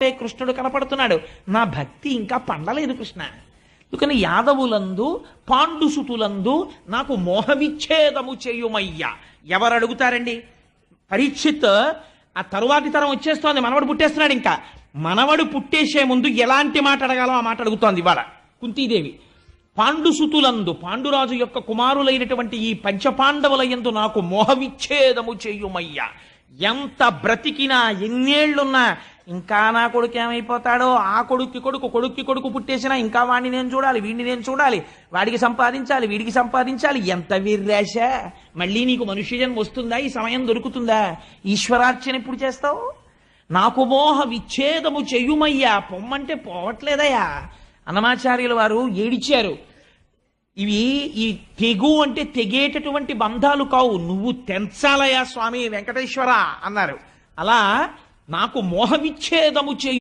కృష్ణుడు కనపడుతున్నాడు. నా భక్తి ఇంకా పండలేదు కృష్ణ. అందుకని యాదవులందు పాండుసుతులందు నాకు మోహవిచ్ఛేదము చేయుమయ్యా. ఎవరు అడుగుతారండి? పరీక్షిత్ ఆ తరువాతి తరం వచ్చేస్తోంది, మనవడు పుట్టేస్తున్నాడు. ఇంకా మనవడు పుట్టేసే ముందు ఎలాంటి మాట అడగాలో ఆ మాట అడుగుతోంది ఇవాళ కుంతీదేవి. పాండుసుతులందు పాండురాజు యొక్క కుమారులైనటువంటి ఈ పంచపాండవుల యందు నాకు మోహవిచ్ఛేదము చేయుమయ్యా. ఎంత బ్రతికినా ఎన్నేళ్లున్నా ఇంకా నా కొడుకు ఏమైపోతాడో, ఆ కొడుక్కి కొడుకు పుట్టేసినా ఇంకా వాడిని నేను చూడాలి, వీడిని నేను చూడాలి, వాడికి సంపాదించాలి, వీడికి సంపాదించాలి. ఎంత వీర్రాశ! మళ్ళీ నీకు మనుష్య జన్మ వస్తుందా? ఈ సమయం దొరుకుతుందా? ఈశ్వరార్చన ఎప్పుడు చేస్తావు? నాకు మోహ విచ్ఛేదము చెయ్యుమయ్యా. పొమ్మంటే పోవట్లేదయ్యా. అన్నమాచార్యుల వారు ఏడిచారు. ఇవి ఈ తెగు అంటే తెగేటటువంటి బంధాలు కావు, నువ్వు తెంచాలయా స్వామి వెంకటేశ్వర అన్నారు. అలా నాకు మోహ విచ్ఛేదము చెయ్యి.